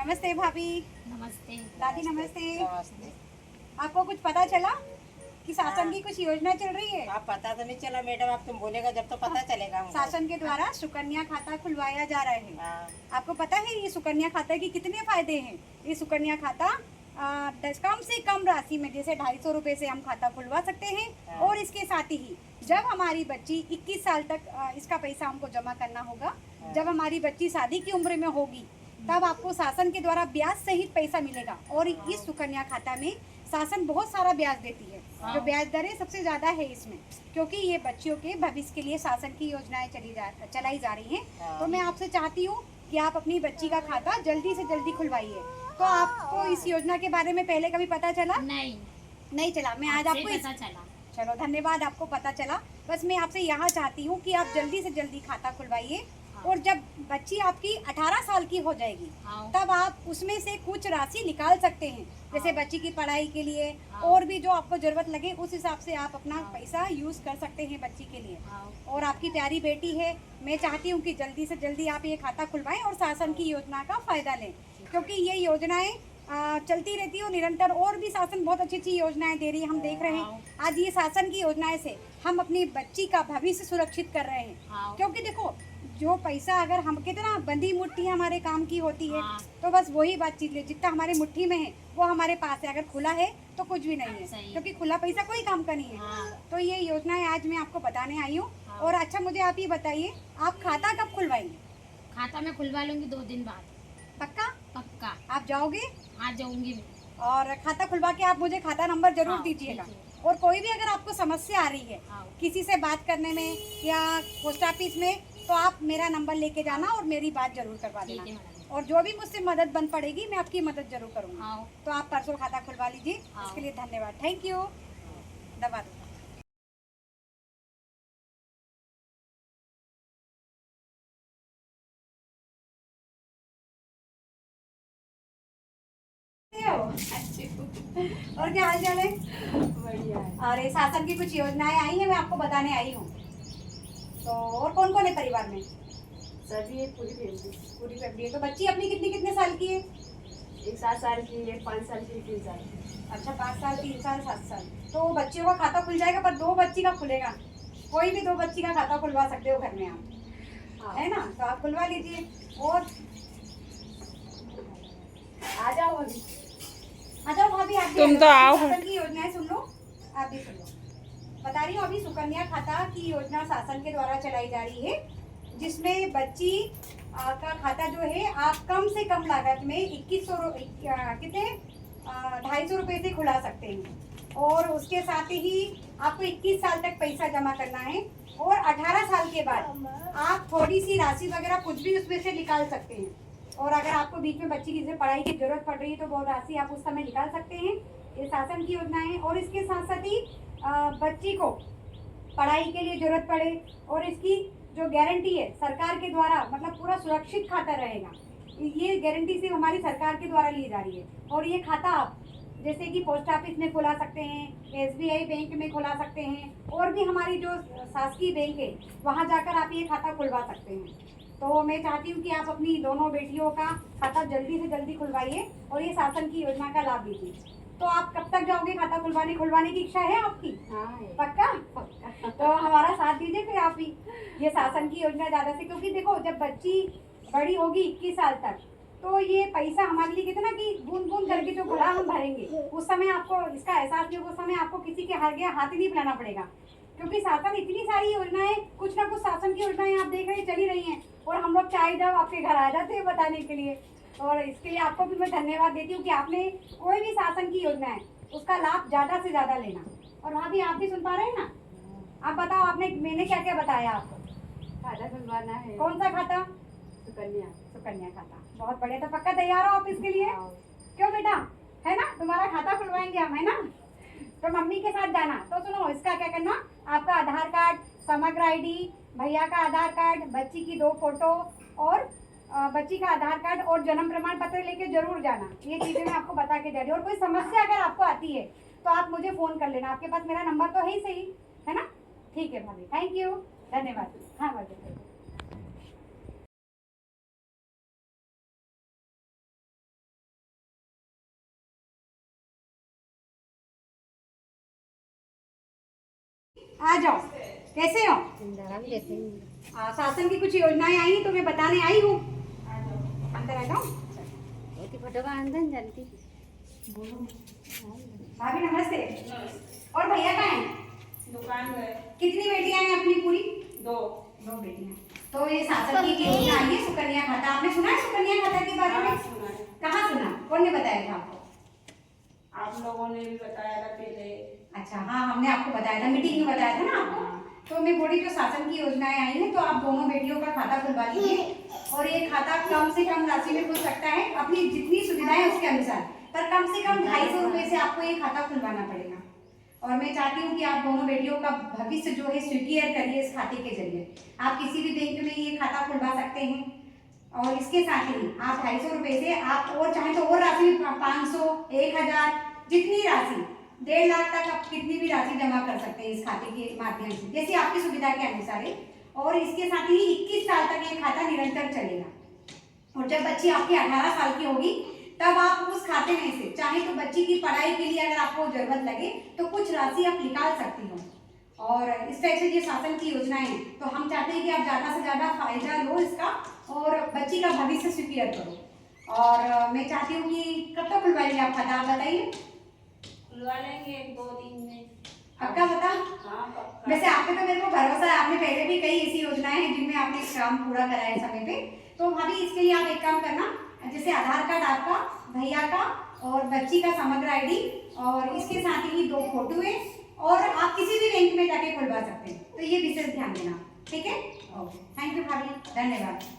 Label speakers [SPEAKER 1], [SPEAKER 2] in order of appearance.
[SPEAKER 1] नमस्ते भाभी।
[SPEAKER 2] नमस्ते।
[SPEAKER 1] दादी नमस्ते।
[SPEAKER 3] नमस्ते।
[SPEAKER 1] आपको कुछ पता चला कि शासन
[SPEAKER 3] हाँ।
[SPEAKER 1] की कुछ योजना चल रही है?
[SPEAKER 3] आप पता तो नहीं चला मैडम, आप तुम बोलेगा जब तो पता चलेगा हमको।
[SPEAKER 1] शासन के द्वारा सुकन्या खाता खुलवाया जा रहा है।
[SPEAKER 3] हाँ।
[SPEAKER 1] आपको पता है ये सुकन्या खाता के कितने फायदे हैं? ये सुकन्या खाता कम से कम राशि में जैसे 250 रुपए से हम खाता खुलवा सकते हैं।
[SPEAKER 3] हाँ।
[SPEAKER 1] और इसके साथ ही जब हमारी बच्ची 21 साल तक इसका पैसा हमको जमा करना होगा।
[SPEAKER 3] हाँ।
[SPEAKER 1] जब हमारी बच्ची शादी की उम्र में होगी तब आपको शासन के द्वारा ब्याज सहित पैसा मिलेगा। और इस सुकन्या खाता में शासन बहुत सारा ब्याज देती है।
[SPEAKER 2] हाँ।
[SPEAKER 1] जो ब्याज दरें सबसे ज़्यादा है इसमें, क्योंकि ये बच्चियों के भविष्य के लिए शासन की योजनाएं चलाई जा रही हैं।
[SPEAKER 3] हाँ।
[SPEAKER 1] तो मैं आपसे चाहती हूँ कि आप अपनी बच्ची का खाता जल्दी से जल्दी खुलवाइए। तो आपको इस योजना के बारे में पहले कभी पता चला? नहीं चला। मैं आज आपको
[SPEAKER 2] पता चला।
[SPEAKER 1] चलो धन्यवाद, आपको पता चला। बस मैं आपसे यहाँ चाहती हूँ कि आप जल्दी से जल्दी खाता खुलवाइए। और जब बच्ची आपकी 18 साल की हो जाएगी तब आप उसमें से कुछ राशि निकाल सकते हैं, जैसे बच्ची की पढ़ाई के लिए और भी जो आपको जरूरत लगे उस हिसाब से आप अपना पैसा यूज कर सकते हैं बच्ची के लिए। और आपकी प्यारी बेटी है, मैं चाहती हूँ कि जल्दी से जल्दी आप ये खाता खुलवाएं और शासन की योजना का फायदा लें, क्योंकि ये योजनाएं चलती रहती है और निरंतर और भी शासन बहुत अच्छी अच्छी योजनाएं दे रही है। हम देख रहे हैं आज ये शासन की योजनाएं से हम अपनी बच्ची का भविष्य सुरक्षित कर रहे हैं। क्योंकि देखो जो पैसा अगर हम कितना बंदी मुट्ठी हमारे काम की होती है, तो बस वही बातचीत है, जितना हमारे मुट्ठी में है वो हमारे पास है। अगर खुला है तो कुछ भी नहीं है, क्योंकि खुला पैसा कोई काम का नहीं है। तो ये योजनाएं आज मैं आपको बताने आई हूँ। और अच्छा मुझे आप ये बताइए, आप खाता कब खुलवाएंगे?
[SPEAKER 2] खाता मैं खुलवा लूंगी 2 दिन बाद।
[SPEAKER 1] पक्का?
[SPEAKER 2] पक्का।
[SPEAKER 1] आप जाओगे?
[SPEAKER 2] आज जाऊंगी मैं।
[SPEAKER 1] और खाता खुलवा के आप मुझे खाता नंबर जरूर
[SPEAKER 2] हाँ,
[SPEAKER 1] दीजिएगा।
[SPEAKER 2] ठीक है।
[SPEAKER 1] और कोई भी अगर आपको समस्या आ रही है
[SPEAKER 2] हाँ।
[SPEAKER 1] किसी से बात करने में या पोस्ट ऑफिस में, तो आप मेरा नंबर लेके जाना और मेरी बात जरूर करवा
[SPEAKER 2] ठीक है
[SPEAKER 1] देना।
[SPEAKER 2] मैडम।
[SPEAKER 1] और जो भी मुझसे मदद बन पड़ेगी मैं आपकी मदद जरूर करूँगी।
[SPEAKER 2] हाँ।
[SPEAKER 1] तो आप परसों खाता खुलवा लीजिए।
[SPEAKER 2] हाँ।
[SPEAKER 1] इसके लिए धन्यवाद। Thank you. दबा दो। और क्या हाल चाल है?
[SPEAKER 3] बढ़िया है।
[SPEAKER 1] और ये शासन की कुछ योजनाएं आई हैं, मैं आपको बताने आई हूँ। तो और कौन कौन है परिवार में?
[SPEAKER 3] सभी है, पूरी फैमिली।
[SPEAKER 1] पूरी फैमिली है। तो बच्ची अपनी कितने साल की है?
[SPEAKER 3] एक 7 साल की, एक 5 साल की, 3 साल की।
[SPEAKER 1] अच्छा, 5 साल, 3 साल, 7 साल। तो बच्चियों का खाता खुल जाएगा, पर 2 बच्ची का खुलेगा। कोई भी 2 बच्ची का खाता खुलवा सकते हो घर में आप,
[SPEAKER 3] हाँ।
[SPEAKER 1] है ना? तो आप खुलवा लीजिए। और
[SPEAKER 3] आ जाओ अभी।
[SPEAKER 1] आ जाओ भाभी, आप भी
[SPEAKER 4] तुम
[SPEAKER 1] आ
[SPEAKER 4] तो
[SPEAKER 1] जाओ।
[SPEAKER 4] आओ।
[SPEAKER 1] शासन की योजनाएं सुन लो, आप भी सुन लो। बता रही हूँ, अभी सुकन्या खाता की योजना शासन के द्वारा चलाई जा रही है, जिसमें बच्ची का खाता जो है आप कम से कम लागत में 2100 कितने 250 रुपए से खुला सकते हैं। और उसके साथ ही आपको 21 साल तक पैसा जमा करना है। और 18 साल के बाद आप थोड़ी सी राशि वगैरह कुछ भी उसमें से निकाल सकते हैं। और अगर आपको बीच में बच्ची की पढ़ाई की जरूरत पड़ रही है तो वो राशि आप उस समय निकाल सकते हैं। ये शासन की योजना है। और इसके साथ साथ ही बच्ची को पढ़ाई के लिए जरूरत पड़े और इसकी जो गारंटी है सरकार के द्वारा, मतलब पूरा सुरक्षित खाता रहेगा। ये गारंटी सिर्फ हमारी सरकार के द्वारा ली जा रही है। और ये खाता आप जैसे कि पोस्ट ऑफिस में खुला सकते हैं, SBI बैंक में खुला सकते हैं, और भी हमारी जो शासकीय बैंक है वहाँ जाकर आप ये खाता खुलवा सकते हैं। तो मैं चाहती हूँ कि आप अपनी दोनों बेटियों का खाता जल्दी से जल्दी खुलवाइए और ये शासन की योजना का लाभ लीजिए। तो आप कब तक जाओगे खाता खुलवाने की इच्छा है आपकी?
[SPEAKER 3] हाँ है।
[SPEAKER 1] पक्का? तो हमारा साथ दीजिए फिर आप ही। ये शासन की योजना ज़्यादा से, क्योंकि देखो जब बच्ची बड़ी होगी 21 साल तक, तो ये पैसा हमारे लिए कितना कि बूंद बूंद करके जो घड़ा हम भरेंगे, उस समय आपको इसका एहसास नहीं होगा। उस समय आपको किसी के हाथ ही नहीं फैलाना पड़ेगा, क्योंकि शासन इतनी सारी योजनाएं, कुछ ना कुछ शासन की योजनाएं आप देख रहे चली रही हैं। और हम लोग चाहे जब आपके घर आ जाते हैं बताने के लिए। और इसके लिए आपको भी मैं धन्यवाद देती हूँ कि आपने कोई भी शासन की योजना है उसका लाभ ज़्यादा से ज़्यादा लेना। और वहाँ भी आप भी सुन पा रहे हैं ना? आप बताओ, मैंने क्या क्या बताया आपको?
[SPEAKER 3] खाता खुलवाना है।
[SPEAKER 1] कौन सा खाता?
[SPEAKER 3] सुकन्या।
[SPEAKER 1] सुकन्या खाता। बहुत बढ़िया। तो पक्का तैयार हो आप इसके लिए?
[SPEAKER 3] हाँ।
[SPEAKER 1] क्यों बेटा, है ना? तुम्हारा खाता खुलवाएंगे हम, है ना? तो मम्मी के साथ जाना। तो सुनो, इसका क्या करना, आपका आधार कार्ड, समग्र ID, भैया का आधार कार्ड, बच्ची की 2 फोटो और बच्ची का आधार कार्ड और जन्म प्रमाण पत्र लेके जरूर जाना। ये चीजें मैं आपको बता के जा रही हूँ। और कोई समस्या अगर आपको आती है तो आप मुझे फोन कर लेना। आपके पास मेरा नंबर तो है ही सही, है ना? ठीक है भाभी, थैंक यू, धन्यवाद। हाँ भाभी। आ जाओ, कैसे हो? शासन की कुछ योजनाएं आई हैं तो मैं बताने आई हूँ। अंदर आ जाओ। भाभी नमस्ते। और भैया कहाँ हैं?
[SPEAKER 3] दुकान गए।
[SPEAKER 1] कितनी बेटियां हैं अपनी पूरी?
[SPEAKER 3] 2
[SPEAKER 1] बेटियां। तो ये शासन की योजना आई है सुकन्या खाता, आपने सुना है सुकन्या खाता के बारे में?
[SPEAKER 3] सुना है।
[SPEAKER 1] कहाँ सुना? कौन ने बताया था आपको?
[SPEAKER 3] आप लोगों ने भी बताया था पहले।
[SPEAKER 1] अच्छा, हाँ हमने आपको बताया था, मीटिंग में बताया था ना आपको। तो मैं बोली जो शासन की योजनाएं आई हैं तो आप दोनों बेटियों का खाता खुलवा लीजिए और ये खाता कम से कम राशि में खुल सकता है अपनी जितनी सुविधाएं उसके अनुसार, पर कम से कम 250 रुपए से आपको ये खाता खुलवाना पड़ेगा। और मैं चाहती हूँ कि आप दोनों बेटियों का भविष्य जो है सिक्योर करिए इस खाते के जरिए। आप किसी भी बैंक में ये खाता खुलवा सकते हैं और इसके साथ ही आप 250 रुपए से आप और चाहें तो और राशि 500, 1000 जितनी राशि 1.5 लाख तक आप कितनी भी राशि जमा कर सकते हैं इस खाते के माध्यम से, जैसे आपकी सुविधा के अनुसार है। और इसके साथ ही 21 साल तक ये खाता निरंतर चलेगा और जब बच्ची आपकी 18 साल की होगी तब आप उस खाते में से चाहे तो बच्ची की पढ़ाई के लिए अगर आपको जरूरत लगे तो कुछ राशि आप निकाल सकती हो। और इस तरह से ये शासन की योजनाएं हैं तो हम चाहते हैं कि आप ज़्यादा से ज़्यादा फायदा लो इसका और बच्ची का भविष्य सिक्योर करो। और मैं चाहती हूँ कि कब तक खुलवाएंगे आप खाता, आप बताइए।
[SPEAKER 3] खुलवा लेंगे 1-2 दिन में।
[SPEAKER 1] पक्का बता?
[SPEAKER 3] हाँ पक्का।
[SPEAKER 1] वैसे आप पे तो मेरे को भरोसा है, आपने पहले भी कई ऐसी योजनाएं हैं जिनमें आपने काम पूरा कराया समय पे। तो भाभी इसके लिए आप एक काम करना, जैसे आधार कार्ड आपका, भैया का और बच्ची का समग्र आईडी और इसके साथ ही 2 फोटो है और आप किसी भी बैंक में जाके खुलवा सकते हैं। तो ये विशेष ध्यान देना, ठीक है? ओके, थैंक यू भाभी, धन्यवाद।